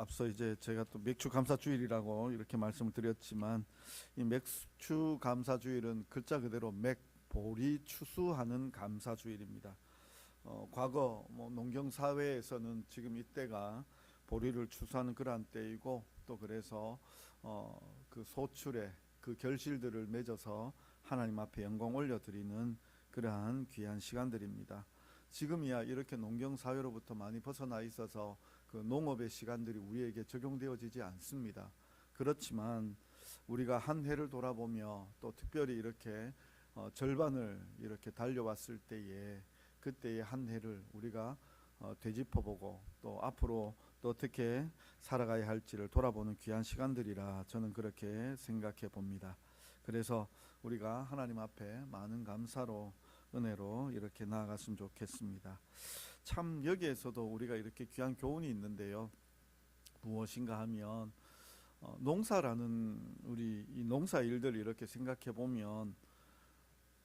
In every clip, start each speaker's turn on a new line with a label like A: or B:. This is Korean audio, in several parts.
A: 앞서 이제 제가 또 맥주 감사 주일이라고 이렇게 말씀을 드렸지만, 이 맥주 감사 주일은 글자 그대로 맥보리 추수하는 감사 주일입니다. 과거 농경 사회에서는 지금 이때가 보리를 추수하는 그러한 때이고, 또 그래서 그 소출의 그 결실들을 맺어서 하나님 앞에 영광 올려드리는 그러한 귀한 시간들입니다. 지금이야 이렇게 농경 사회로부터 많이 벗어나 있어서 그 농업의 시간들이 우리에게 적용되어지지 않습니다. 그렇지만 우리가 한 해를 돌아보며 또 특별히 이렇게 절반을 이렇게 달려왔을 때에, 그때의 한 해를 우리가 되짚어보고 또 앞으로 또 어떻게 살아가야 할지를 돌아보는 귀한 시간들이라 저는 그렇게 생각해 봅니다. 그래서 우리가 하나님 앞에 많은 감사로, 은혜로 이렇게 나아갔으면 좋겠습니다. 참 여기에서도 우리가 이렇게 귀한 교훈이 있는데요. 무엇인가 하면 농사라는 우리 이 농사 일들 이렇게 생각해 보면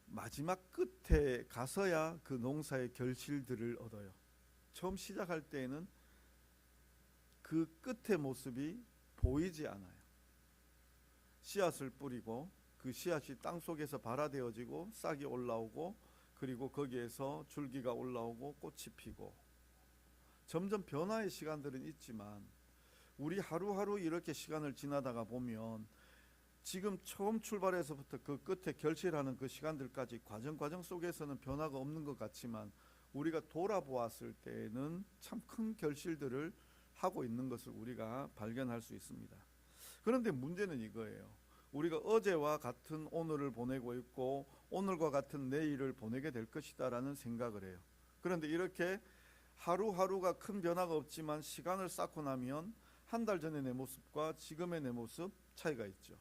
A: 마지막 끝에 가서야 그 농사의 결실들을 얻어요. 처음 시작할 때에는 그 끝의 모습이 보이지 않아요. 씨앗을 뿌리고 그 씨앗이 땅 속에서 발화되어지고 싹이 올라오고, 그리고 거기에서 줄기가 올라오고 꽃이 피고, 점점 변화의 시간들은 있지만 우리 하루하루 이렇게 시간을 지나다가 보면 지금 처음 출발해서부터 그 끝에 결실하는 그 시간들까지 과정 속에서는 변화가 없는 것 같지만, 우리가 돌아보았을 때에는 참 큰 결실들을 하고 있는 것을 우리가 발견할 수 있습니다. 그런데 문제는 이거예요. 우리가 어제와 같은 오늘을 보내고 있고 오늘과 같은 내일을 보내게 될 것이다 라는 생각을 해요. 그런데 이렇게 하루하루가 큰 변화가 없지만 시간을 쌓고 나면 한 달 전의 내 모습과 지금의 내 모습 차이가 있죠.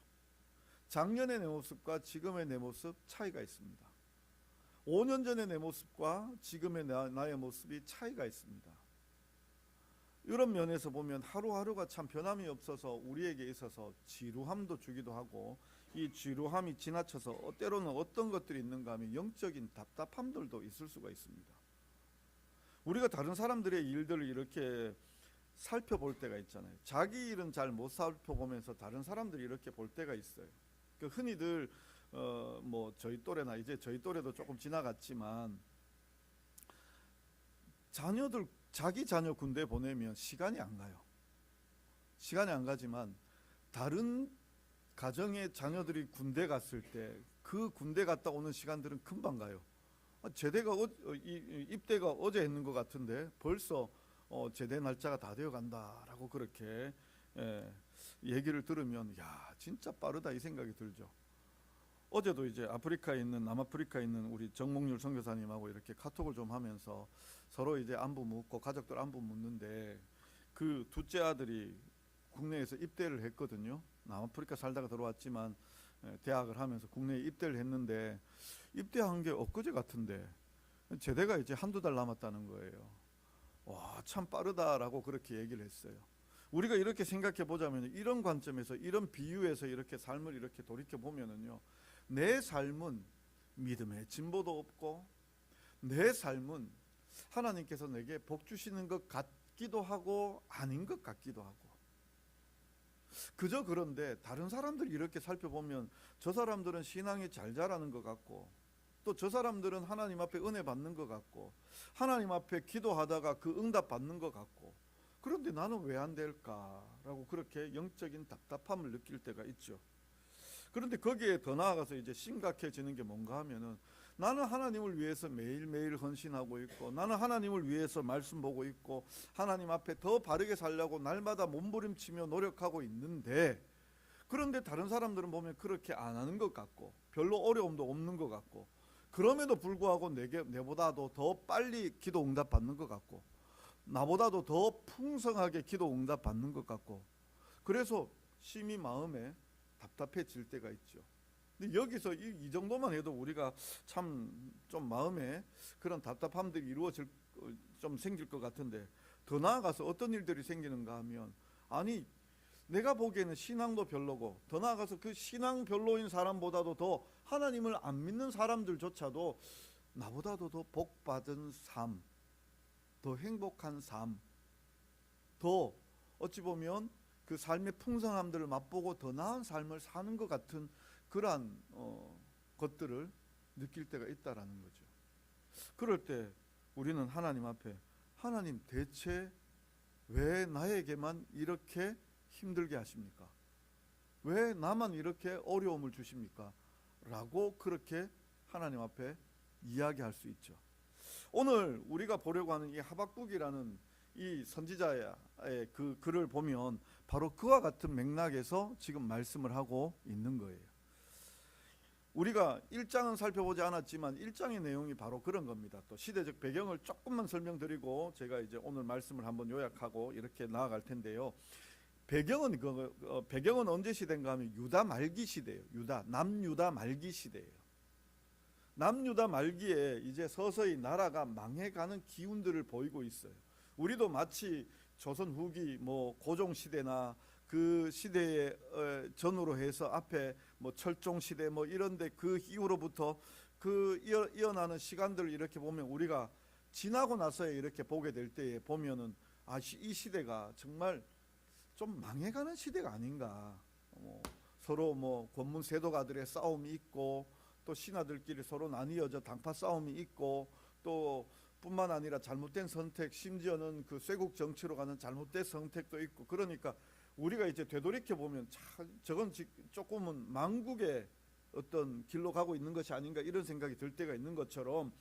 A: 작년의 내 모습과 지금의 내 모습 차이가 있습니다. 5년 전의 내 모습과 지금의 나의 모습이 차이가 있습니다. 이런 면에서 보면 하루하루가 참 변함이 없어서 우리에게 있어서 지루함도 주기도 하고, 이 지루함이 지나쳐서 때로는 어떤 것들이 있는가 하면 영적인 답답함들도 있을 수가 있습니다. 우리가 다른 사람들의 일들을 이렇게 살펴볼 때가 있잖아요. 자기 일은 잘 못 살펴보면서 다른 사람들이 이렇게 볼 때가 있어요. 흔히들 저희 또래나 이제 저희 또래도 조금 지나갔지만, 자기 자녀 군대 보내면 시간이 안 가요. 시간이 안 가지만 다른 가정의 자녀들이 군대 갔을 때 그 군대 갔다 오는 시간들은 금방 가요. 제대가 입대가 어제 했는 것 같은데 벌써 제대 날짜가 다 되어 간다라고 그렇게 얘기를 들으면 야, 진짜 빠르다 이 생각이 들죠. 어제도 이제 남아프리카에 있는 우리 정몽률 선교사님하고 이렇게 카톡을 좀 하면서 서로 이제 안부 묻고 가족들 안부 묻는데, 그 둘째 아들이 국내에서 입대를 했거든요. 남아프리카 살다가 들어왔지만 대학을 하면서 국내에 입대를 했는데, 입대한 게 엊그제 같은데 제대가 이제 한두 달 남았다는 거예요. 와, 참 빠르다라고 그렇게 얘기를 했어요. 우리가 이렇게 생각해 보자면, 이런 관점에서 이런 비유에서 이렇게 삶을 이렇게 돌이켜 보면은요, 내 삶은 믿음의 진보도 없고, 내 삶은 하나님께서 내게 복 주시는 것 같기도 하고 아닌 것 같기도 하고, 그저 그런데 다른 사람들이 이렇게 살펴보면 저 사람들은 신앙이 잘 자라는 것 같고, 또 저 사람들은 하나님 앞에 은혜 받는 것 같고, 하나님 앞에 기도하다가 그 응답 받는 것 같고, 그런데 나는 왜 안 될까라고 그렇게 영적인 답답함을 느낄 때가 있죠. 그런데 거기에 더 나아가서 이제 심각해지는 게 뭔가 하면은, 나는 하나님을 위해서 매일매일 헌신하고 있고, 나는 하나님을 위해서 말씀 보고 있고, 하나님 앞에 더 바르게 살려고 날마다 몸부림치며 노력하고 있는데, 그런데 다른 사람들은 보면 그렇게 안 하는 것 같고 별로 어려움도 없는 것 같고, 그럼에도 불구하고 내보다도 더 빨리 기도 응답 받는 것 같고, 나보다도 더 풍성하게 기도 응답 받는 것 같고, 그래서 심히 마음에 답답해질 때가 있죠. 근데 여기서 이 정도만 해도 우리가 참 좀 마음에 그런 답답함들이 좀 생길 것 같은데, 더 나아가서 어떤 일들이 생기는가 하면, 아니 내가 보기에는 신앙도 별로고, 더 나아가서 그 신앙 별로인 사람보다도 더 하나님을 안 믿는 사람들조차도 나보다도 더 복받은 삶, 더 행복한 삶, 더 어찌 보면 그 삶의 풍성함들을 맛보고 더 나은 삶을 사는 것 같은 그러한 것들을 느낄 때가 있다라는 거죠. 그럴 때 우리는 하나님 앞에, 하나님 대체 왜 나에게만 이렇게 힘들게 하십니까? 왜 나만 이렇게 어려움을 주십니까? 라고 그렇게 하나님 앞에 이야기할 수 있죠. 오늘 우리가 보려고 하는 이 하박국이라는 이 선지자의 그 글을 보면 바로 그와 같은 맥락에서 지금 말씀을 하고 있는 거예요. 우리가 1장은 살펴보지 않았지만 1장의 내용이 바로 그런 겁니다. 또 시대적 배경을 조금만 설명드리고 제가 이제 오늘 말씀을 한번 요약하고 이렇게 나아갈 텐데요. 배경은 언제 시대인가 하면 유다 말기 시대예요. 남유다 말기 시대예요. 남유다 말기에 이제 서서히 나라가 망해가는 기운들을 보이고 있어요. 우리도 마치 조선 후기 고종 시대나 그 시대의 전후로 해서 앞에 철종 시대 이런데 그 이후로부터 그 이어나는 시간들을 이렇게 보면 우리가 지나고 나서 이렇게 보게 될 때에 보면은 이 시대가 정말 좀 망해가는 시대가 아닌가. 서로 권문 세도가들의 싸움이 있고 또 신하들끼리 서로 나뉘어져 당파 싸움이 있고 또 뿐만 아니라 잘못된 선택, 심지어는 그 쇄국 정치로 가는 잘못된 선택도 있고, 그러니까 우리가 이제 되돌이켜 보면 저건 조금은 망국의 어떤 길로 가고 있는 것이 아닌가 이런 생각이 들 때가 있는 것처럼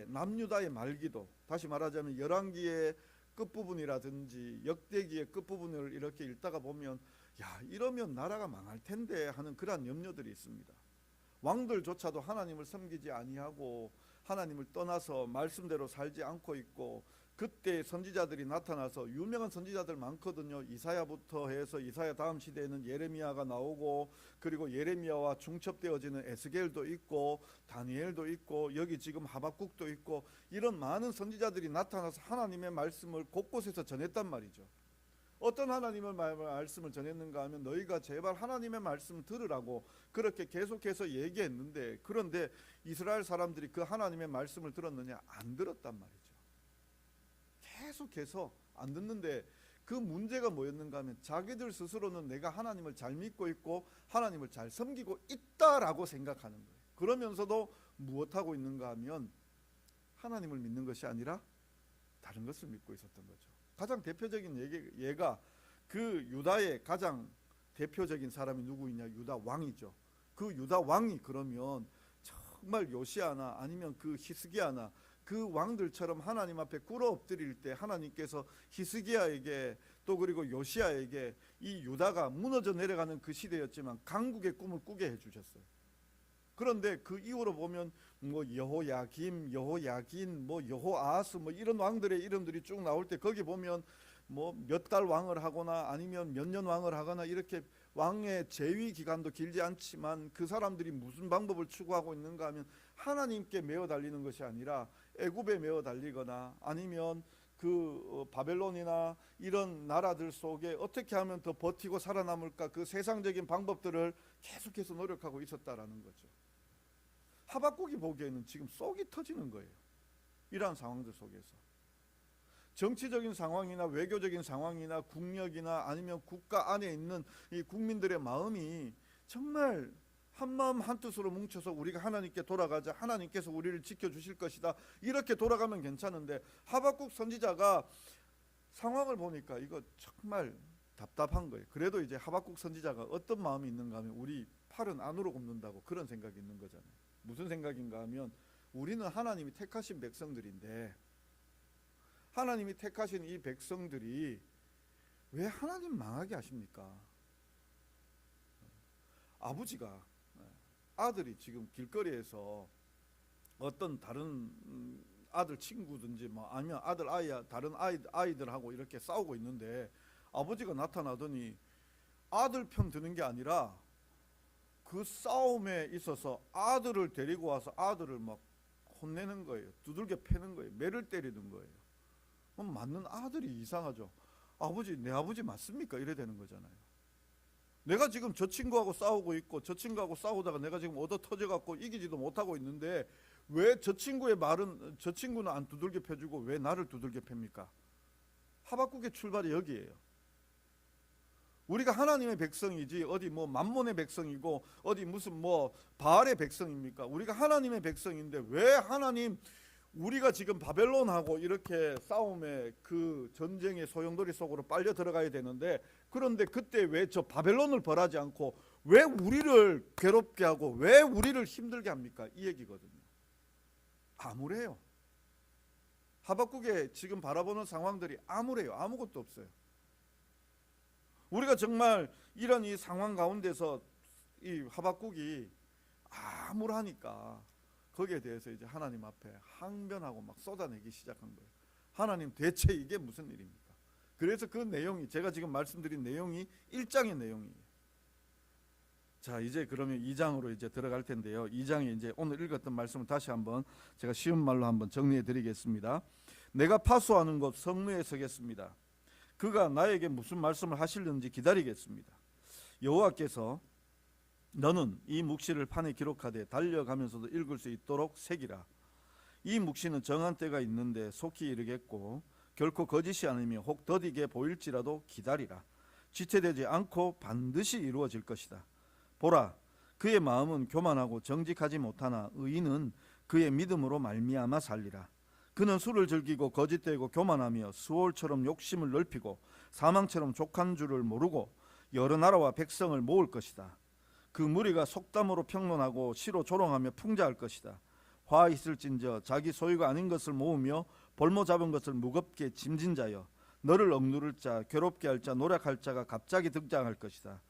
A: 남유다의 말기도, 다시 말하자면 열왕기의 끝부분이라든지 역대기의 끝부분을 이렇게 읽다가 보면 이러면 나라가 망할 텐데 하는 그러한 염려들이 있습니다. 왕들조차도 하나님을 섬기지 아니하고 하나님을 떠나서 말씀대로 살지 않고 있고, 그때 선지자들이 나타나서 유명한 선지자들 많거든요. 이사야부터 해서 이사야 다음 시대에는 예레미야가 나오고, 그리고 예레미야와 중첩되어지는 에스겔도 있고 다니엘도 있고 여기 지금 하박국도 있고, 이런 많은 선지자들이 나타나서 하나님의 말씀을 곳곳에서 전했단 말이죠. 어떤 하나님의 말씀을 전했는가 하면 너희가 제발 하나님의 말씀 들으라고 그렇게 계속해서 얘기했는데, 그런데 이스라엘 사람들이 그 하나님의 말씀을 들었느냐? 안 들었단 말이죠. 계속해서 안 듣는데 그 문제가 뭐였는가 하면 자기들 스스로는 내가 하나님을 잘 믿고 있고 하나님을 잘 섬기고 있다라고 생각하는 거예요. 그러면서도 무엇하고 있는가 하면 하나님을 믿는 것이 아니라 다른 것을 믿고 있었던 거죠. 가장 대표적인 예가 그 유다의 가장 대표적인 사람이 누구이냐? 유다 왕이죠. 그 유다 왕이 그러면 정말 요시아나 아니면 그 히스기야나 그 왕들처럼 하나님 앞에 꿇어 엎드릴 때 하나님께서 히스기야에게 또 그리고 요시아에게 이 유다가 무너져 내려가는 그 시대였지만 강국의 꿈을 꾸게 해주셨어요. 그런데 그 이후로 보면 여호야김, 여호야긴, 여호아하스 이런 왕들의 이름들이 쭉 나올 때 거기 보면 몇 달 왕을 하거나 아니면 몇 년 왕을 하거나 이렇게 왕의 재위 기간도 길지 않지만 그 사람들이 무슨 방법을 추구하고 있는가 하면 하나님께 매어 달리는 것이 아니라 애굽에 매어 달리거나 아니면 그 바벨론이나 이런 나라들 속에 어떻게 하면 더 버티고 살아남을까, 그 세상적인 방법들을 계속해서 노력하고 있었다라는 거죠. 하박국이 보기에는 지금 쏙이 터지는 거예요. 이러한 상황들 속에서 정치적인 상황이나 외교적인 상황이나 국력이나 아니면 국가 안에 있는 이 국민들의 마음이 정말 한마음 한뜻으로 뭉쳐서 우리가 하나님께 돌아가자, 하나님께서 우리를 지켜주실 것이다, 이렇게 돌아가면 괜찮은데 하박국 선지자가 상황을 보니까 이거 정말 답답한 거예요. 그래도 이제 하박국 선지자가 어떤 마음이 있는가 하면 우리 팔은 안으로 굽는다고 그런 생각이 있는 거잖아요. 무슨 생각인가 하면 우리는 하나님이 택하신 백성들인데 하나님이 택하신 이 백성들이 왜 하나님 망하게 하십니까? 아버지가 아들이 지금 길거리에서 어떤 다른 아들 친구든지 아니면 다른 아이들하고 이렇게 싸우고 있는데 아버지가 나타나더니 아들 편 드는 게 아니라 그 싸움에 있어서 아들을 데리고 와서 아들을 막 혼내는 거예요. 두들겨 패는 거예요. 매를 때리는 거예요. 그럼 맞는 아들이 이상하죠. 아버지, 내 아버지 맞습니까? 이래 되는 거잖아요. 내가 지금 저 친구하고 싸우고 있고 저 친구하고 싸우다가 내가 지금 얻어 터져갖고 이기지도 못하고 있는데 왜 저 친구는 안 두들겨 패주고 왜 나를 두들겨 팹니까? 하박국의 출발이 여기에요. 우리가 하나님의 백성이지 어디 뭐 만몬의 백성이고 어디 무슨 뭐 바알의 백성입니까? 우리가 하나님의 백성인데 왜 하나님, 우리가 지금 바벨론하고 이렇게 싸움의 그 전쟁의 소용돌이 속으로 빨려 들어가야 되는데, 그런데 그때 왜 저 바벨론을 벌하지 않고 왜 우리를 괴롭게 하고 왜 우리를 힘들게 합니까? 이 얘기거든요. 암울해요. 하박국의 지금 바라보는 상황들이 암울해요. 아무것도 없어요. 우리가 정말 이런 이 상황 가운데서 이 하박국이 암울하니까 거기에 대해서 이제 하나님 앞에 항변하고 막 쏟아내기 시작한 거예요. 하나님, 대체 이게 무슨 일입니까? 그래서 그 내용이, 제가 지금 말씀드린 내용이 1장의 내용이에요. 자, 이제 그러면 2장으로 이제 들어갈 텐데요. 2장에 이제 오늘 읽었던 말씀을 다시 한번 제가 쉬운 말로 한번 정리해 드리겠습니다. 내가 파수하는 곳 성루에 서겠습니다. 그가 나에게 무슨 말씀을 하실는지 기다리겠습니다. 여호와께서 너는 이 묵시를 판에 기록하되 달려가면서도 읽을 수 있도록 새기라. 이 묵시는 정한 때가 있는데 속히 이르겠고 결코 거짓이 아니며 혹 더디게 보일지라도 기다리라. 지체되지 않고 반드시 이루어질 것이다. 보라, 그의 마음은 교만하고 정직하지 못하나 의인은 그의 믿음으로 말미암아 살리라. 그는 술을 즐기고 거짓되고 교만하며 수올처럼 욕심을 넓히고 사망처럼 족한 줄을 모르고 여러 나라와 백성을 모을 것이다. 그 무리가 속담으로 평론하고 시로 조롱하며 풍자할 것이다. 화 있을진저 자기 소유가 아닌 것을 모으며 볼모 잡은 것을 무겁게 짐진 자여, 너를 억누를 자, 괴롭게 할 자, 노력할 자가 갑자기 등장할 것이다.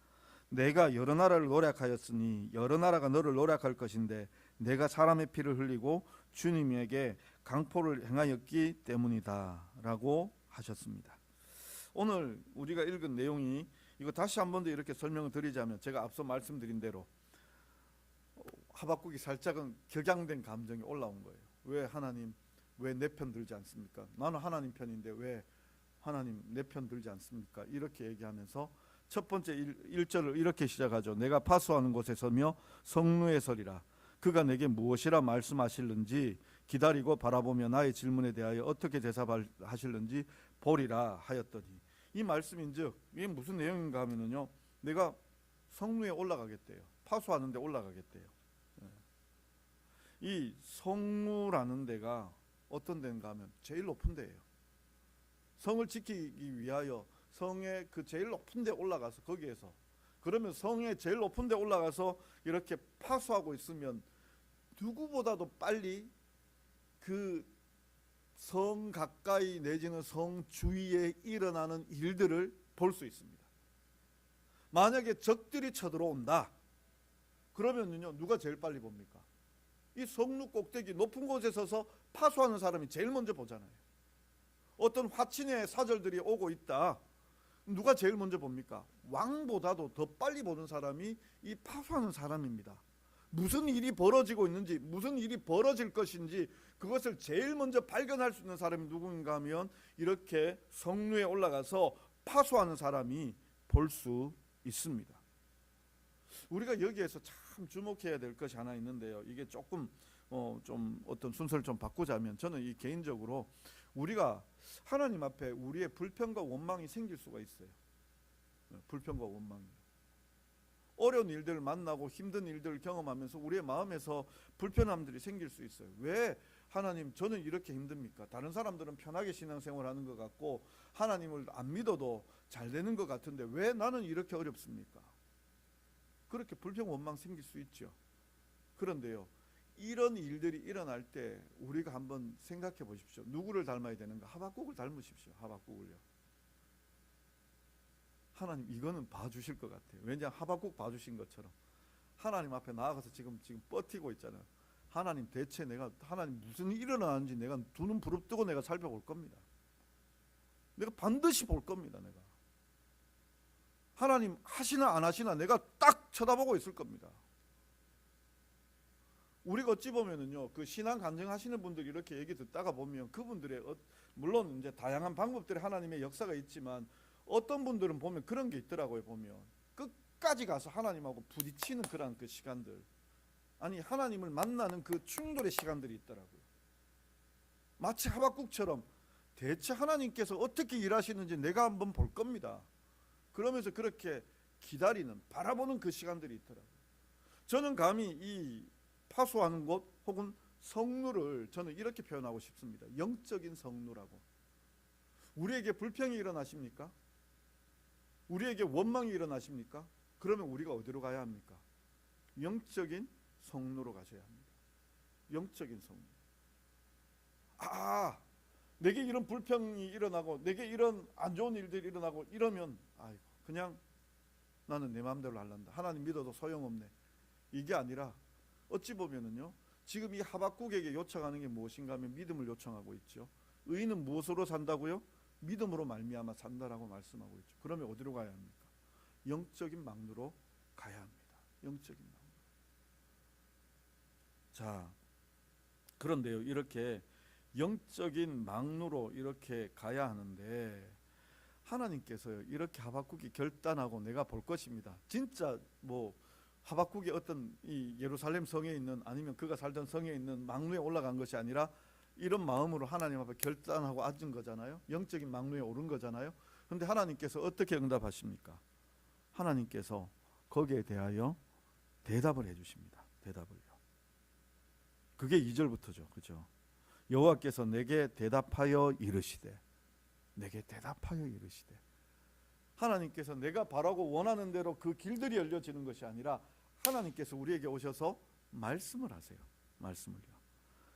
A: 내가 여러 나라를 노력하였으니 여러 나라가 너를 노력할 것인데 내가 사람의 피를 흘리고 주님에게 강포를 행하였기 때문이다 라고 하셨습니다. 오늘 우리가 읽은 내용이, 이거 다시 한 번 더 이렇게 설명을 드리자면, 제가 앞서 말씀드린 대로 하박국이 살짝은 격양된 감정이 올라온 거예요. 왜 하나님, 왜 내 편 들지 않습니까? 나는 하나님 편인데 왜 하나님 내 편 들지 않습니까? 이렇게 얘기하면서 첫 번째 1절을 이렇게 시작하죠. 내가 파수하는 곳에 서며 성루에 서리라. 그가 내게 무엇이라 말씀하실는지 기다리고 바라보며 나의 질문에 대하여 어떻게 대답하실는지 보리라 하였더니, 이 말씀인즉 이게 무슨 내용인가 하면요, 내가 성루에 올라가겠대요. 파수하는 데 올라가겠대요. 이 성루라는 데가 어떤 데인가 하면 제일 높은 데예요. 성을 지키기 위하여 성의 그 제일 높은 데 올라가서, 거기에서, 그러면 성의 제일 높은 데 올라가서 이렇게 파수하고 있으면 누구보다도 빨리 그 성 가까이 내지는 성 주위에 일어나는 일들을 볼 수 있습니다. 만약에 적들이 쳐들어온다 그러면요, 누가 제일 빨리 봅니까? 이 성루 꼭대기 높은 곳에 서서 파수하는 사람이 제일 먼저 보잖아요. 어떤 화친의 사절들이 오고 있다, 누가 제일 먼저 봅니까? 왕보다도 더 빨리 보는 사람이 이 파수하는 사람입니다. 무슨 일이 벌어지고 있는지, 무슨 일이 벌어질 것인지 그것을 제일 먼저 발견할 수 있는 사람이 누구인가 하면 이렇게 성루에 올라가서 파수하는 사람이 볼 수 있습니다. 우리가 여기에서 참 주목해야 될 것이 하나 있는데요. 이게 조금 좀 어떤 순서를 좀 바꾸자면, 저는 이 개인적으로 우리가 하나님 앞에 우리의 불평과 원망이 생길 수가 있어요. 불평과 원망이. 어려운 일들을 만나고 힘든 일들을 경험하면서 우리의 마음에서 불편함들이 생길 수 있어요. 왜 하나님, 저는 이렇게 힘듭니까? 다른 사람들은 편하게 신앙생활하는 것 같고 하나님을 안 믿어도 잘 되는 것 같은데 왜 나는 이렇게 어렵습니까? 그렇게 불평 원망 생길 수 있죠. 그런데요, 이런 일들이 일어날 때 우리가 한번 생각해 보십시오. 누구를 닮아야 되는가? 하박국을 닮으십시오. 하박국을요. 하나님 이거는 봐주실 것 같아요. 왜냐, 하박국 봐주신 것처럼 하나님 앞에 나아가서 지금 버티고 있잖아요. 하나님, 대체 내가, 하나님 무슨 일이 일어나는지 내가 두 눈 부릅뜨고 내가 살펴볼 겁니다. 내가 반드시 볼 겁니다. 내가 하나님 하시나 안 하시나 내가 딱 쳐다보고 있을 겁니다. 우리가 어찌 보면은요, 그 신앙 간증하시는 분들이 이렇게 얘기 듣다가 보면 그분들의 물론 이제 다양한 방법들의 하나님의 역사가 있지만 어떤 분들은 보면 그런 게 있더라고요. 보면 끝까지 가서 하나님하고 부딪히는 그런 그 시간들, 아니 하나님을 만나는 그 충돌의 시간들이 있더라고요. 마치 하박국처럼 대체 하나님께서 어떻게 일하시는지 내가 한번 볼 겁니다. 그러면서 그렇게 기다리는, 바라보는 그 시간들이 있더라고요. 저는 감히 이 파수하는 곳 혹은 성루를 저는 이렇게 표현하고 싶습니다. 영적인 성루라고. 우리에게 불평이 일어나십니까? 우리에게 원망이 일어나십니까? 그러면 우리가 어디로 가야 합니까? 영적인 성루로 가셔야 합니다. 영적인 성루. 내게 이런 불평이 일어나고 내게 이런 안 좋은 일들이 일어나고 이러면 아이고 그냥 나는 내 마음대로 할란다. 하나님 믿어도 소용없네. 이게 아니라 어찌 보면은요, 지금 이 하박국에게 요청하는 게 무엇인가 하면 믿음을 요청하고 있죠. 의인은 무엇으로 산다고요? 믿음으로 말미암아 산다라고 말씀하고 있죠. 그러면 어디로 가야 합니까? 영적인 망루로 가야 합니다. 영적인 망루. 자, 그런데요, 이렇게 영적인 망루로 이렇게 가야 하는데 하나님께서요, 이렇게 하박국이 결단하고 내가 볼 것입니다. 진짜 뭐 하박국이 어떤 이 예루살렘 성에 있는 아니면 그가 살던 성에 있는 망루에 올라간 것이 아니라 이런 마음으로 하나님 앞에 결단하고 앉은 거잖아요. 영적인 망루에 오른 거잖아요. 그런데 하나님께서 어떻게 응답하십니까? 하나님께서 거기에 대하여 대답을 해주십니다. 대답을요. 그게 2절부터죠. 그죠? 여호와께서 내게 대답하여 이르시되, 내게 대답하여 이르시되. 하나님께서 내가 바라고 원하는 대로 그 길들이 열려지는 것이 아니라 하나님께서 우리에게 오셔서 말씀을 하세요. 말씀을요.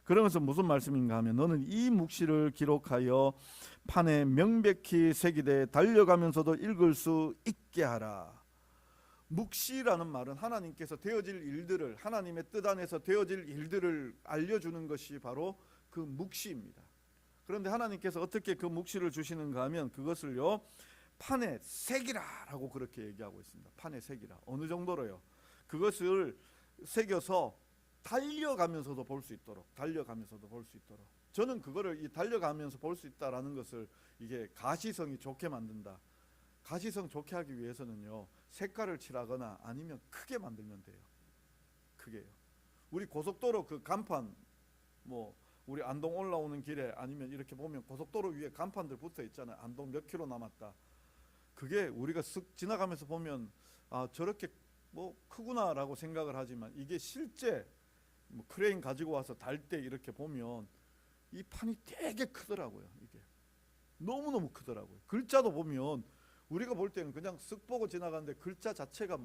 A: 그러면서 무슨 말씀인가 하면 너는 이 묵시를 기록하여 판에 명백히 새기되 달려가면서도 읽을 수 있게 하라. 묵시라는 말은 하나님께서 되어질 일들을, 하나님의 뜻 안에서 되어질 일들을 알려주는 것이 바로 그 묵시입니다. 그런데 하나님께서 어떻게 그 묵시를 주시는가 하면 그것을요, 판에 새기라라고 그렇게 얘기하고 있습니다. 판에 새기라. 어느 정도로요? 그것을 새겨서 달려가면서도 볼 수 있도록, 달려가면서도 볼 수 있도록. 저는 그거를 이 달려가면서 볼 수 있다라는 것을 이게 가시성이 좋게 만든다. 가시성 좋게 하기 위해서는요, 색깔을 칠하거나 아니면 크게 만들면 돼요. 크게요. 우리 고속도로 그 간판, 뭐 우리 안동 올라오는 길에 아니면 이렇게 보면 고속도로 위에 간판들 붙어 있잖아요. 안동 몇 킬로 남았다. 그게 우리가 쓱 지나가면서 보면 저렇게 뭐 크구나라고 생각을 하지만 이게 실제 뭐 크레인 가지고 와서 달 때 이렇게 보면 이 판이 되게 크더라고요. 이게 너무너무 크더라고요. 글자도 보면 우리가 볼 때는 그냥 쓱 보고 지나가는데 글자 자체가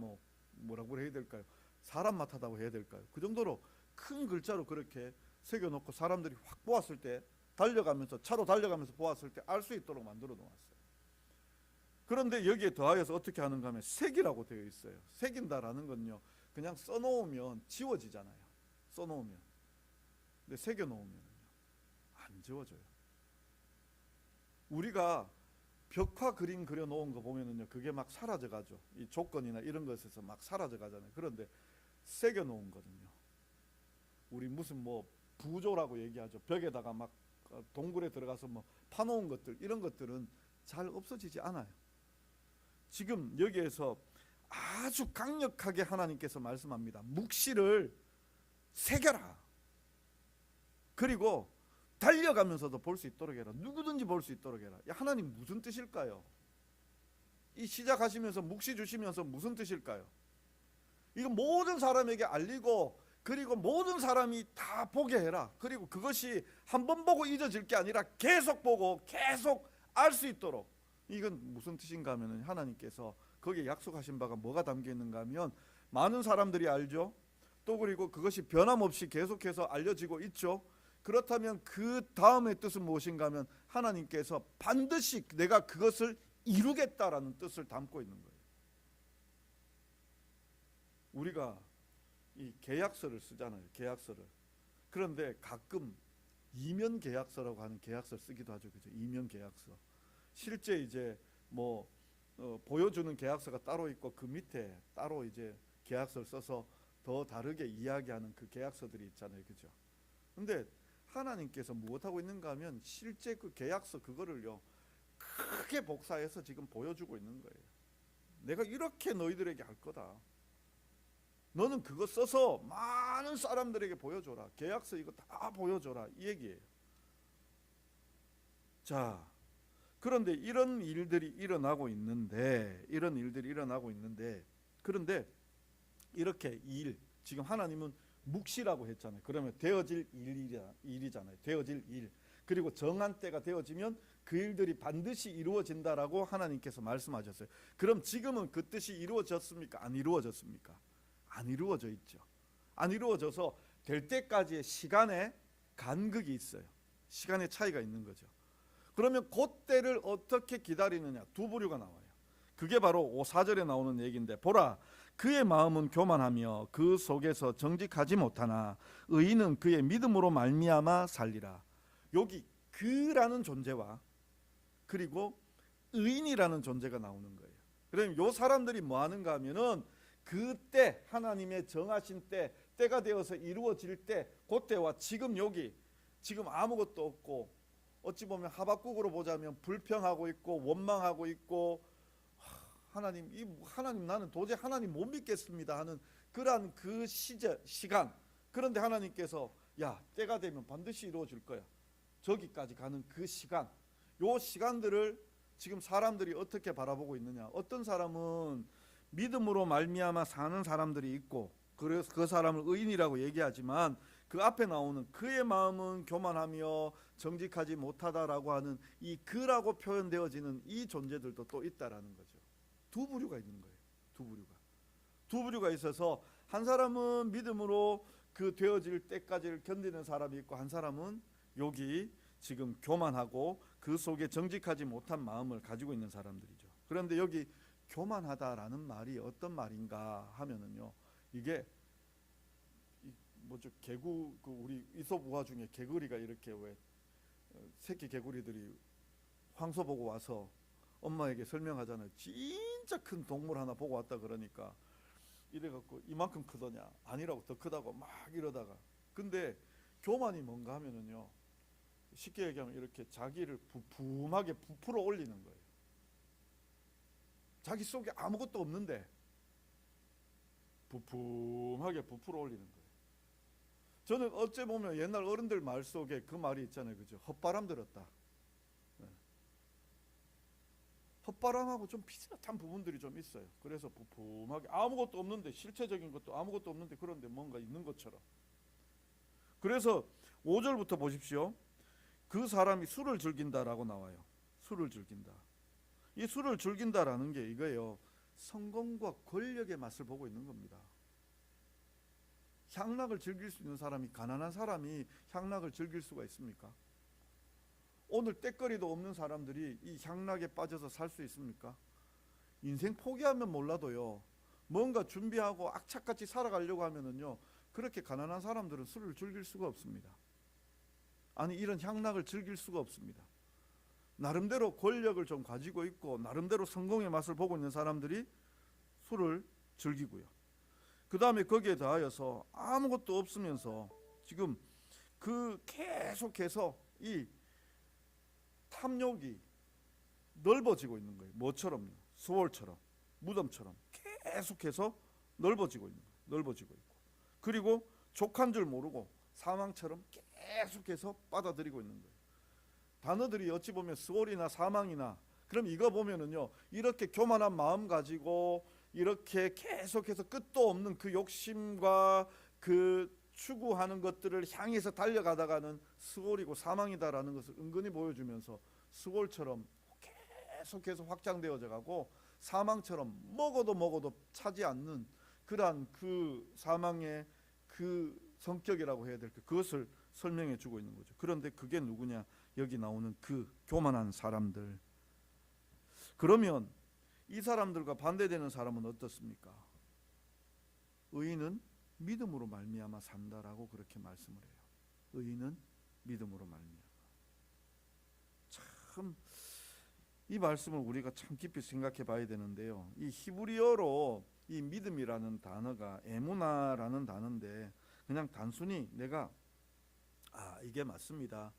A: 뭐라고 해야 될까요? 사람 맛하다고 해야 될까요? 그 정도로 큰 글자로 그렇게 새겨놓고 사람들이 확 보았을 때, 달려가면서 차로 달려가면서 보았을 때 알 수 있도록 만들어 놓았어요. 그런데 여기에 더하여서 어떻게 하는가 하면 색이라고 되어 있어요. 새긴다라는 건요, 그냥 써놓으면 지워지잖아요. 써놓으면. 근데 새겨놓으면 안 지워져요. 우리가 벽화 그림 그려놓은 거 보면은요, 그게 막 사라져가죠. 이 조건이나 이런 것에서 막 사라져가잖아요. 그런데 새겨놓은 거든요. 우리 무슨 뭐 부조라고 얘기하죠. 벽에다가 막 동굴에 들어가서 뭐 파놓은 것들, 이런 것들은 잘 없어지지 않아요. 지금 여기에서 아주 강력하게 하나님께서 말씀합니다. 묵시를 새겨라. 그리고 달려가면서도 볼 수 있도록 해라. 누구든지 볼 수 있도록 해라. 하나님 무슨 뜻일까요? 이 시작하시면서 묵시 주시면서 무슨 뜻일까요? 이거 모든 사람에게 알리고, 그리고 모든 사람이 다 보게 해라. 그리고 그것이 한 번 보고 잊어질 게 아니라 계속 보고 계속 알 수 있도록. 이건 무슨 뜻인가 하면 하나님께서 거기에 약속하신 바가 뭐가 담겨 있는가 하면 많은 사람들이 알죠. 또 그리고 그것이 변함없이 계속해서 알려지고 있죠. 그렇다면 그 다음의 뜻은 무엇인가 하면 하나님께서 반드시 내가 그것을 이루겠다라는 뜻을 담고 있는 거예요. 우리가 이 계약서를 쓰잖아요. 계약서를. 그런데 가끔 이면 계약서라고 하는 계약서를 쓰기도 하죠. 그죠? 이면 계약서. 실제 이제 뭐 보여주는 계약서가 따로 있고 그 밑에 따로 이제 계약서를 써서 더 다르게 이야기하는 그 계약서들이 있잖아요. 그죠? 근데 하나님께서 무엇하고 있는가 하면 실제 그 계약서 그거를요, 크게 복사해서 지금 보여주고 있는 거예요. 내가 이렇게 너희들에게 할 거다. 너는 그거 써서 많은 사람들에게 보여줘라. 계약서 이거 다 보여줘라. 이 얘기예요. 자, 그런데 이런 일들이 일어나고 있는데 그런데 이렇게 지금 하나님은 묵시라고 했잖아요. 그러면 되어질 일이잖아요. 되어질 일. 그리고 정한 때가 되어지면 그 일들이 반드시 이루어진다라고 하나님께서 말씀하셨어요. 그럼 지금은 그 뜻이 이루어졌습니까? 안 이루어졌습니까? 안 이루어져 있죠. 안 이루어져서 될 때까지의 시간의 간극이 있어요. 시간의 차이가 있는 거죠. 그러면 그때를 어떻게 기다리느냐? 두 부류가 나와요. 그게 바로 4절에 나오는 얘기인데, 보라, 그의 마음은 교만하며 그 속에서 정직하지 못하나 의인은 그의 믿음으로 말미암아 살리라. 여기 그라는 존재와 그리고 의인이라는 존재가 나오는 거예요. 그럼 요 사람들이 뭐 하는가 하면은 그때 하나님의 정하신 때가 되어서 이루어질 때, 그때와 지금 여기 지금 아무것도 없고, 어찌 보면 하박국으로 보자면 불평하고 있고 원망하고 있고, 하나님 나는 도저히 하나님 못 믿겠습니다 하는 그러한 그 시간. 그런데 하나님께서 야, 때가 되면 반드시 이루어질 거야. 저기까지 가는 그 시간, 요 시간들을 지금 사람들이 어떻게 바라보고 있느냐. 어떤 사람은 믿음으로 말미암아 사는 사람들이 있고, 그래서 그 사람을 의인이라고 얘기하지만 그 앞에 나오는 그의 마음은 교만하며 정직하지 못하다라고 하는 이 그라고 표현되어지는 이 존재들도 또 있다라는 거죠. 두 부류가 있는 거예요. 두 부류가 있어서 한 사람은 믿음으로 그 되어질 때까지를 견디는 사람이 있고, 한 사람은 여기 지금 교만하고 그 속에 정직하지 못한 마음을 가지고 있는 사람들이죠. 그런데 여기 교만하다라는 말이 어떤 말인가 하면은요, 이게 뭐죠? 개구, 그 우리 이솝 우화 중에 개구리가 이렇게 왜 새끼 개구리들이 황소 보고 와서 엄마에게 설명하잖아요. 진짜 큰 동물 하나 보고 왔다 그러니까 이래갖고 이만큼 크더냐? 아니라고, 더 크다고 막 이러다가, 근데 교만이 뭔가 하면은요, 쉽게 얘기하면 이렇게 자기를 부품하게 부풀어 올리는 거예요. 자기 속에 아무것도 없는데 부품하게 부풀어 올리는 거예요. 저는 어째 보면 옛날 어른들 말 속에 그 말이 있잖아요. 그죠? 헛바람 들었다. 네. 헛바람하고 좀 비슷한 부분들이 좀 있어요. 그래서 부품하게 아무것도 없는데, 실체적인 것도 아무것도 없는데, 그런데 뭔가 있는 것처럼. 그래서 5절부터 보십시오. 그 사람이 술을 즐긴다라고 나와요. 술을 즐긴다. 이 술을 즐긴다라는 게 이거예요. 성공과 권력의 맛을 보고 있는 겁니다. 향락을 즐길 수 있는 사람이, 가난한 사람이 향락을 즐길 수가 있습니까? 오늘 때거리도 없는 사람들이 이 향락에 빠져서 살 수 있습니까? 인생 포기하면 몰라도요, 뭔가 준비하고 악착같이 살아가려고 하면은요, 그렇게 가난한 사람들은 술을 즐길 수가 없습니다. 아니, 이런 향락을 즐길 수가 없습니다. 나름대로 권력을 좀 가지고 있고 나름대로 성공의 맛을 보고 있는 사람들이 술을 즐기고요. 그 다음에 거기에 더하여서 아무것도 없으면서 지금 그 계속해서 이 탐욕이 넓어지고 있는 거예요. 뭐처럼요? 수월처럼, 무덤처럼 계속해서 넓어지고 있는 거예요. 넓어지고 있고, 그리고 족한 줄 모르고 사망처럼 계속해서 받아들이고 있는 거예요. 단어들이 어찌 보면 스월이나 사망이나, 그럼 이거 보면은요, 이렇게 교만한 마음 가지고 이렇게 계속해서 끝도 없는 그 욕심과 그 추구하는 것들을 향해서 달려가다가는 스월이고 사망이다라는 것을 은근히 보여주면서, 스월처럼 계속해서 확장되어져 가고 사망처럼 먹어도 차지 않는 그러한 그 사망의 그 성격이라고 해야 될까, 그것을 설명해 주고 있는 거죠. 그런데 그게 누구냐? 여기 나오는 그 교만한 사람들. 그러면 이 사람들과 반대되는 사람은 어떻습니까? 의인은 믿음으로 말미암아 산다라고 그렇게 말씀을 해요. 의인은 믿음으로 말미암아. 참, 이 말씀을 우리가 참 깊이 생각해 봐야 되는데요. 이 히브리어로 이 믿음이라는 단어가 에무나라는 단어인데, 그냥 단순히 내가 이게 맞습니다,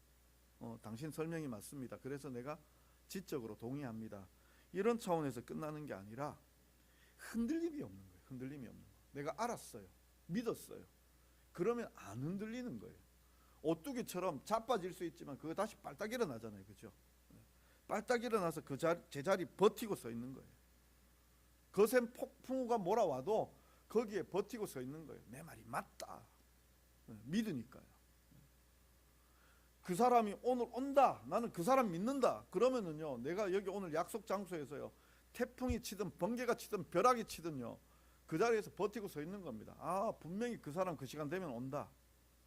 A: 당신 설명이 맞습니다, 그래서 내가 지적으로 동의합니다, 이런 차원에서 끝나는 게 아니라 흔들림이 없는 거예요. 흔들림이 없는 거예요. 내가 알았어요, 믿었어요, 그러면 안 흔들리는 거예요. 오뚜기처럼 자빠질 수 있지만 그거 다시 빨딱 일어나잖아요. 그죠? 빨딱 일어나서 제자리 버티고 서 있는 거예요. 거센 폭풍우가 몰아와도 거기에 버티고 서 있는 거예요. 내 말이 맞다. 믿으니까요. 그 사람이 오늘 온다. 나는 그 사람 믿는다. 그러면은요, 내가 여기 오늘 약속 장소에서요, 태풍이 치든 번개가 치든 벼락이 치든요, 그 자리에서 버티고 서 있는 겁니다. 아, 분명히 그 사람 그 시간 되면 온다.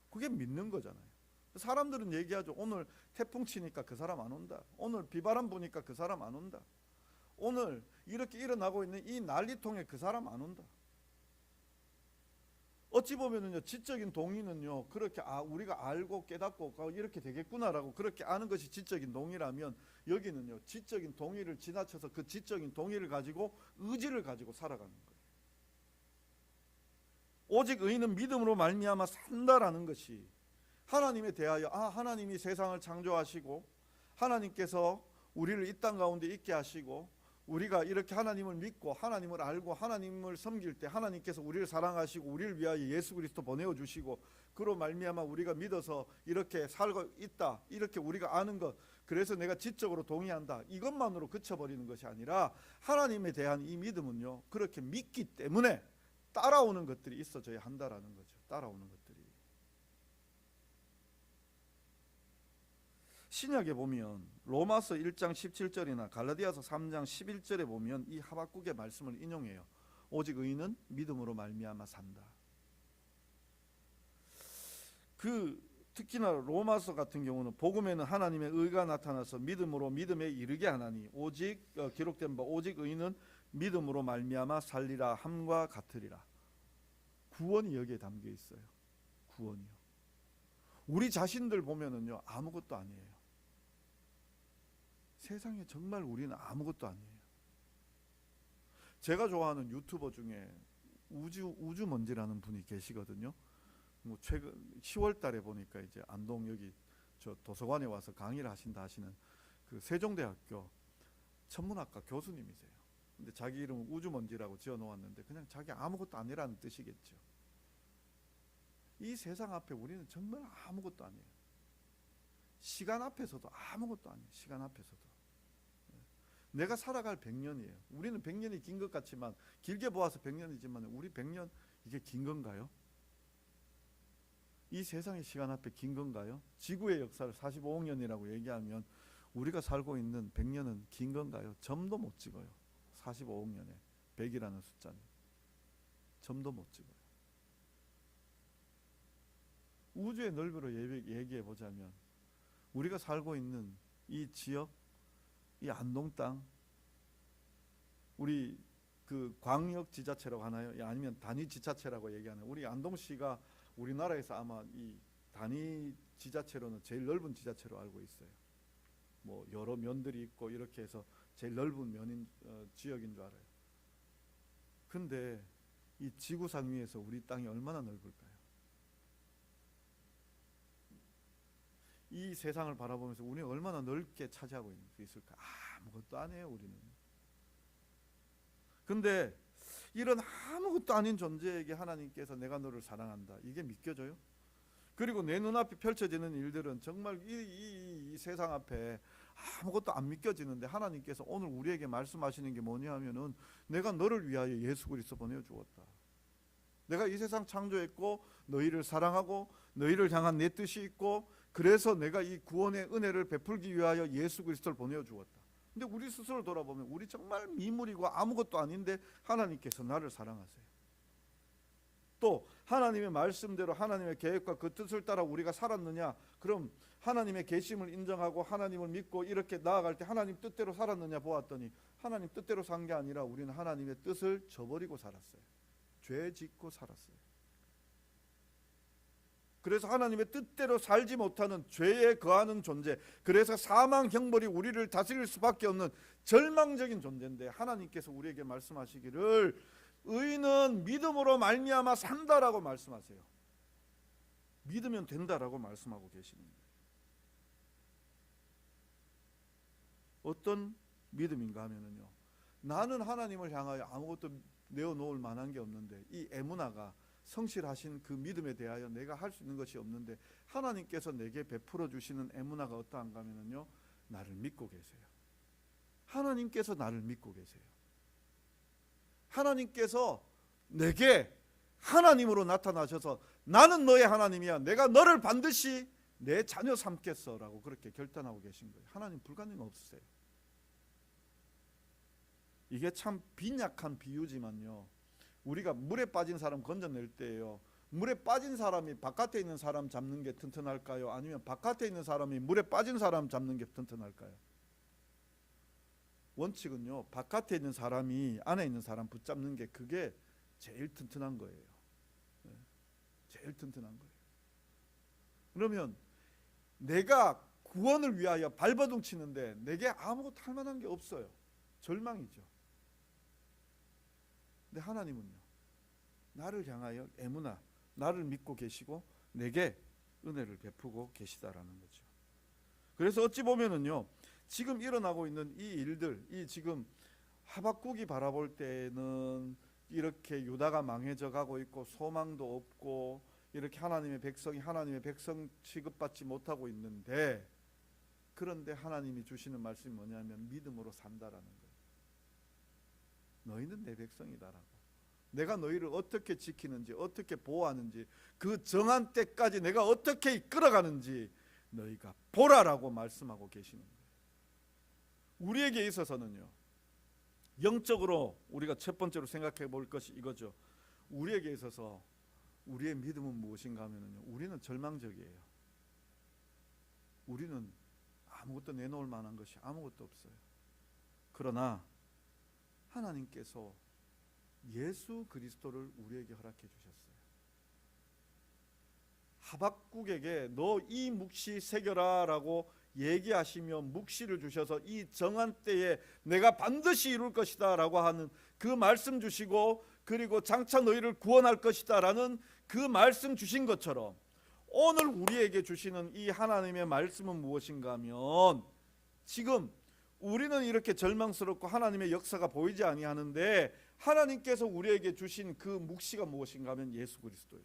A: 그게 믿는 거잖아요. 사람들은 얘기하죠. 오늘 태풍 치니까 그 사람 안 온다. 오늘 비바람 부니까 그 사람 안 온다. 오늘 이렇게 일어나고 있는 이 난리통에 그 사람 안 온다. 어찌 보면은요, 지적인 동의는요, 그렇게 우리가 알고 깨닫고 이렇게 되겠구나라고 그렇게 아는 것이 지적인 동의라면, 여기는요, 지적인 동의를 지나쳐서 그 지적인 동의를 가지고 의지를 가지고 살아가는 거예요. 오직 의인은 믿음으로 말미암아 산다라는 것이, 하나님에 대하여 하나님이 세상을 창조하시고 하나님께서 우리를 이 땅 가운데 있게 하시고 우리가 이렇게 하나님을 믿고 하나님을 알고 하나님을 섬길 때 하나님께서 우리를 사랑하시고 우리를 위하여 예수 그리스도 보내어 주시고, 그로 말미암아 우리가 믿어서 이렇게 살고 있다, 이렇게 우리가 아는 것, 그래서 내가 지적으로 동의한다, 이것만으로 그쳐버리는 것이 아니라 하나님에 대한 이 믿음은요, 그렇게 믿기 때문에 따라오는 것들이 있어져야 한다라는 거죠. 따라오는 것들이. 신약에 보면 로마서 1장 17절이나 갈라디아서 3장 11절에 보면 이 하박국의 말씀을 인용해요. 오직 의인은 믿음으로 말미암아 산다. 특히나 로마서 같은 경우는 복음에는 하나님의 의가 나타나서 믿음으로 믿음에 이르게 하나니 기록된 바 오직 의인은 믿음으로 말미암아 살리라 함과 같으리라. 구원이 여기에 담겨 있어요. 구원이요. 우리 자신들 보면은요, 아무것도 아니에요. 세상에 정말 우리는 아무것도 아니에요. 제가 좋아하는 유튜버 중에 우주먼지라는 분이 계시거든요. 뭐 최근 10월 달에 보니까 이제 안동 여기 저 도서관에 와서 강의를 하시는 그 세종대학교 천문학과 교수님이세요. 근데 자기 이름은 우주먼지라고 지어 놓았는데 그냥 자기 아무것도 아니라는 뜻이겠죠. 이 세상 앞에 우리는 정말 아무것도 아니에요. 시간 앞에서도 아무것도 아니에요. 시간 앞에서도. 내가 살아갈 100년이에요. 우리는 100년이 긴 것 같지만, 길게 보아서 100년이지만 우리 100년 이게 긴 건가요? 이 세상의 시간 앞에 긴 건가요? 지구의 역사를 45억 년이라고 얘기하면 우리가 살고 있는 100년은 긴 건가요? 점도 못 찍어요. 45억 년에 100이라는 숫자는 점도 못 찍어요. 우주의 넓이로 얘기해 보자면 우리가 살고 있는 이 지역, 이 안동 땅, 우리 그 광역 지자체라고 하나요? 아니면 단위 지자체라고 얘기하나요? 우리 안동시가 우리나라에서 아마 이 단위 지자체로는 제일 넓은 지자체로 알고 있어요. 뭐 여러 면들이 있고 이렇게 해서 제일 넓은 지역인 줄 알아요. 근데 이 지구상 위에서 우리 땅이 얼마나 넓을까요? 이 세상을 바라보면서 우리는 얼마나 넓게 차지하고 있을까? 아무것도 아니에요, 우리는. 근데 이런 아무것도 아닌 존재에게 하나님께서 내가 너를 사랑한다, 이게 믿겨져요? 그리고 내 눈앞에 펼쳐지는 일들은 정말 이 세상 앞에 아무것도 안 믿겨지는데 하나님께서 오늘 우리에게 말씀하시는 게 뭐냐 하면은 내가 너를 위하여 예수 그리스도 보내주었다. 내가 이 세상 창조했고 너희를 사랑하고 너희를 향한 내 뜻이 있고, 그래서 내가 이 구원의 은혜를 베풀기 위하여 예수 그리스도를 보내주었다. 근데 우리 스스로 돌아보면 우리 정말 미물이고 아무것도 아닌데 하나님께서 나를 사랑하세요. 또 하나님의 말씀대로 하나님의 계획과 그 뜻을 따라 우리가 살았느냐? 그럼 하나님의 계심을 인정하고 하나님을 믿고 이렇게 나아갈 때 하나님 뜻대로 살았느냐 보았더니 하나님 뜻대로 산 게 아니라 우리는 하나님의 뜻을 저버리고 살았어요. 죄 짓고 살았어요. 그래서 하나님의 뜻대로 살지 못하는 죄에 거하는 존재, 그래서 사망 형벌이 우리를 다스릴 수밖에 없는 절망적인 존재인데 하나님께서 우리에게 말씀하시기를 의인은 믿음으로 말미암아 산다라고 말씀하세요. 믿으면 된다라고 말씀하고 계시는 거예요. 어떤 믿음인가 하면은요, 나는 하나님을 향하여 아무것도 내어놓을 만한 게 없는데, 이 에무나가 성실하신 그 믿음에 대하여 내가 할 수 있는 것이 없는데 하나님께서 내게 베풀어 주시는 에무나가 어떠한가 하면은요, 나를 믿고 계세요. 하나님께서 나를 믿고 계세요. 하나님께서 내게 하나님으로 나타나셔서 나는 너의 하나님이야, 내가 너를 반드시 내 자녀 삼겠어라고 그렇게 결단하고 계신 거예요. 하나님 불가능 없으세요. 이게 참 빈약한 비유지만요, 우리가 물에 빠진 사람 건져낼 때예요, 물에 빠진 사람이 바깥에 있는 사람 잡는 게 튼튼할까요? 아니면 바깥에 있는 사람이 물에 빠진 사람 잡는 게 튼튼할까요? 원칙은요, 바깥에 있는 사람이 안에 있는 사람 붙잡는 게 그게 제일 튼튼한 거예요. 제일 튼튼한 거예요. 그러면 내가 구원을 위하여 발버둥 치는데 내게 아무것도 할 만한 게 없어요. 절망이죠. 근데 하나님은요, 나를 향하여 애무나 나를 믿고 계시고 내게 은혜를 베푸고 계시다라는 거죠. 그래서 어찌 보면은요, 지금 일어나고 있는 이 일들, 이 지금 하박국이 바라볼 때는 이렇게 유다가 망해져 가고 있고 소망도 없고 이렇게 하나님의 백성이 하나님의 백성 취급받지 못하고 있는데, 그런데 하나님이 주시는 말씀이 뭐냐면 믿음으로 산다라는 거예요. 너희는 내 백성이다라고. 내가 너희를 어떻게 지키는지, 어떻게 보호하는지, 그 정한 때까지 내가 어떻게 이끌어가는지 너희가 보라라고 말씀하고 계시는 거예요. 우리에게 있어서는요, 영적으로 우리가 첫 번째로 생각해 볼 것이 이거죠. 우리에게 있어서 우리의 믿음은 무엇인가 하면요, 우리는 절망적이에요. 우리는 아무것도 내놓을 만한 것이 아무것도 없어요. 그러나 하나님께서 예수 그리스도를 우리에게 허락해 주셨어요. 하박국에게 너 이 묵시 새겨라 라고 얘기하시며 묵시를 주셔서 이 정한 때에 내가 반드시 이룰 것이다 라고 하는 그 말씀 주시고, 그리고 장차 너희를 구원할 것이다 라는 그 말씀 주신 것처럼 오늘 우리에게 주시는 이 하나님의 말씀은 무엇인가 하면, 지금 우리는 이렇게 절망스럽고 하나님의 역사가 보이지 아니하는데 하나님께서 우리에게 주신 그 묵시가 무엇인가 하면 예수 그리스도예요.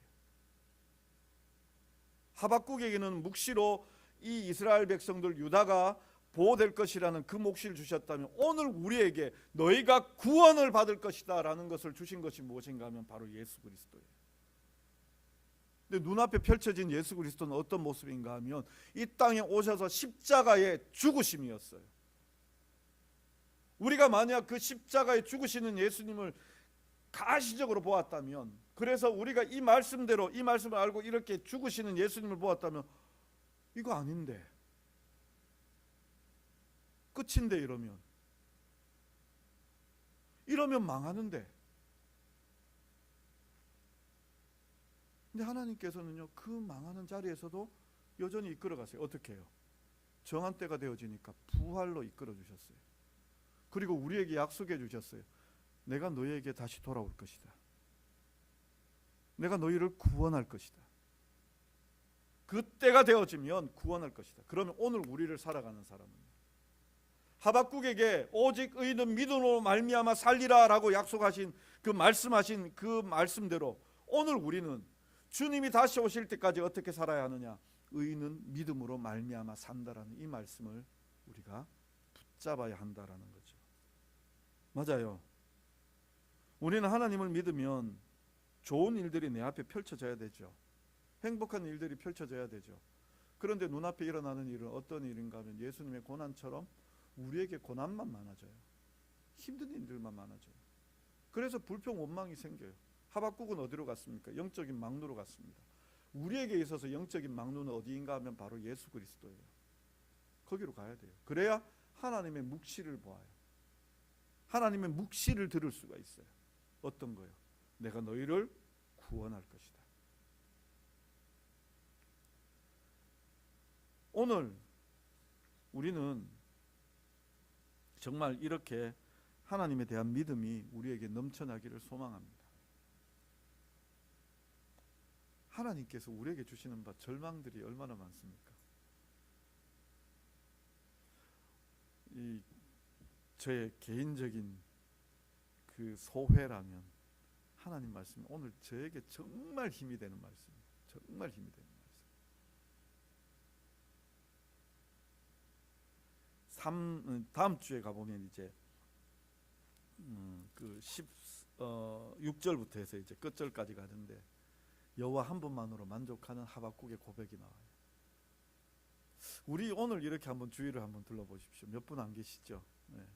A: 하박국에게는 묵시로 이 이스라엘 백성들 유다가 보호될 것이라는 그 묵시를 주셨다면, 오늘 우리에게 너희가 구원을 받을 것이다 라는 것을 주신 것이 무엇인가 하면 바로 예수 그리스도예요. 근데 눈앞에 펼쳐진 예수 그리스도는 어떤 모습인가 하면 이 땅에 오셔서 십자가의 죽으심이었어요. 우리가 만약 그 십자가에 죽으시는 예수님을 가시적으로 보았다면, 그래서 우리가 이 말씀대로 이 말씀을 알고 이렇게 죽으시는 예수님을 보았다면, 이거 아닌데, 끝인데, 이러면 망하는데. 근데 하나님께서는요, 그 망하는 자리에서도 여전히 이끌어 가세요. 어떻게 해요? 정한 때가 되어지니까 부활로 이끌어 주셨어요. 그리고 우리에게 약속해 주셨어요. 내가 너희에게 다시 돌아올 것이다. 내가 너희를 구원할 것이다. 그때가 되어지면 구원할 것이다. 그러면 오늘 우리를 살아가는 사람은 하박국에게 오직 의인은 믿음으로 말미암아 살리라 라고 약속하신 그 말씀하신 그 말씀대로 오늘 우리는 주님이 다시 오실 때까지 어떻게 살아야 하느냐, 의인은 믿음으로 말미암아 산다라는 이 말씀을 우리가 붙잡아야 한다라는 거죠. 맞아요. 우리는 하나님을 믿으면 좋은 일들이 내 앞에 펼쳐져야 되죠. 행복한 일들이 펼쳐져야 되죠. 그런데 눈앞에 일어나는 일은 어떤 일인가 하면 예수님의 고난처럼 우리에게 고난만 많아져요. 힘든 일들만 많아져요. 그래서 불평 원망이 생겨요. 하박국은 어디로 갔습니까? 영적인 망루로 갔습니다. 우리에게 있어서 영적인 망루는 어디인가 하면 바로 예수 그리스도예요. 거기로 가야 돼요. 그래야 하나님의 묵시를 보아요. 하나님의 묵시를 들을 수가 있어요. 어떤 거요? 내가 너희를 구원할 것이다. 오늘 우리는 정말 이렇게 하나님에 대한 믿음이 우리에게 넘쳐나기를 소망합니다. 하나님께서 우리에게 주시는 바 절망들이 얼마나 많습니까? 이 저의 개인적인 그 소회라면 하나님 말씀이 오늘 저에게 정말 힘이 되는 말씀이에요. 정말 힘이 되는 말씀. 다음 주에 가보면 이제 그 6절부터 해서 이제 끝절까지 가는데 여호와 한 분만으로 만족하는 하박국의 고백이 나와요. 우리 오늘 이렇게 한번 주위를 한번 둘러보십시오. 몇 분 안 계시죠? 네.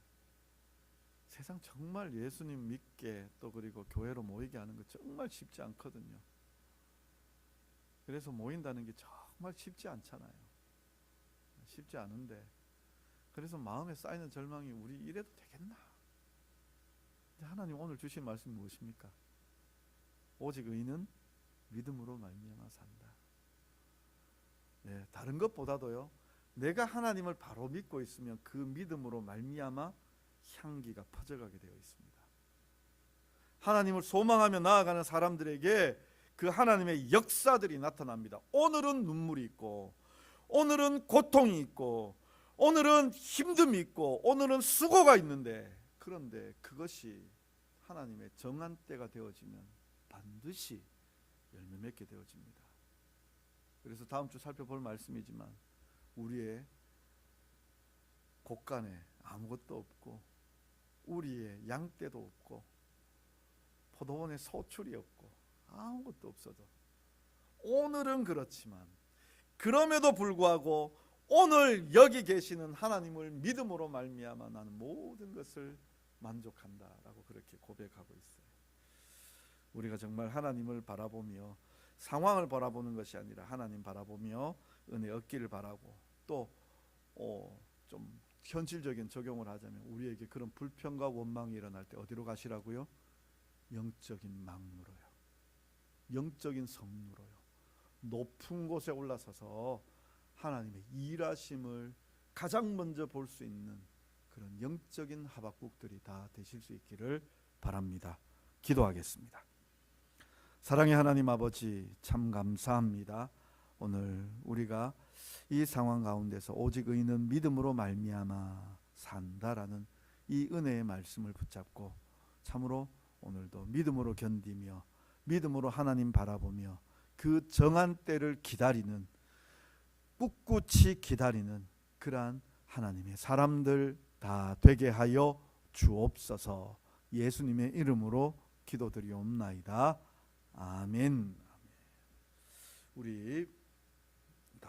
A: 세상 정말 예수님 믿게 또 그리고 교회로 모이게 하는 거 정말 쉽지 않거든요. 그래서 모인다는 게 정말 쉽지 않잖아요. 쉽지 않은데 그래서 마음에 쌓이는 절망이 우리 이래도 되겠나? 하나님 오늘 주신 말씀이 무엇입니까? 오직 의인은 믿음으로 말미암아 산다. 네, 다른 것보다도요. 내가 하나님을 바로 믿고 있으면 그 믿음으로 말미암아 향기가 퍼져가게 되어 있습니다. 하나님을 소망하며 나아가는 사람들에게 그 하나님의 역사들이 나타납니다. 오늘은 눈물이 있고 오늘은 고통이 있고 오늘은 힘듦이 있고 오늘은 수고가 있는데 그런데 그것이 하나님의 정한 때가 되어지면 반드시 열매 맺게 되어집니다. 그래서 다음 주 살펴볼 말씀이지만 우리의 곳간에 아무것도 없고 우리의 양떼도 없고 포도원에 소출이 없고 아무것도 없어도 오늘은 그렇지만 그럼에도 불구하고 오늘 여기 계시는 하나님을 믿음으로 말미암아 나는 모든 것을 만족한다라고 그렇게 고백하고 있어요. 우리가 정말 하나님을 바라보며 상황을 바라보는 것이 아니라 하나님 바라보며 은혜 얻기를 바라고 또 좀 현실적인 적용을 하자면 우리에게 그런 불평과 원망이 일어날 때 어디로 가시라고요? 영적인 망루로요. 영적인 성루로요. 높은 곳에 올라서서 하나님의 일하심을 가장 먼저 볼 수 있는 그런 영적인 하박국들이 다 되실 수 있기를 바랍니다. 기도하겠습니다. 사랑의 하나님 아버지 참 감사합니다. 오늘 우리가 이 상황 가운데서 오직 의인은 믿음으로 말미암아 산다라는 이 은혜의 말씀을 붙잡고 참으로 오늘도 믿음으로 견디며 믿음으로 하나님 바라보며 그 정한 때를 기다리는 꿋꿋이 기다리는 그러한 하나님의 사람들 다 되게 하여 주옵소서. 예수님의 이름으로 기도드리옵나이다. 아멘. 우리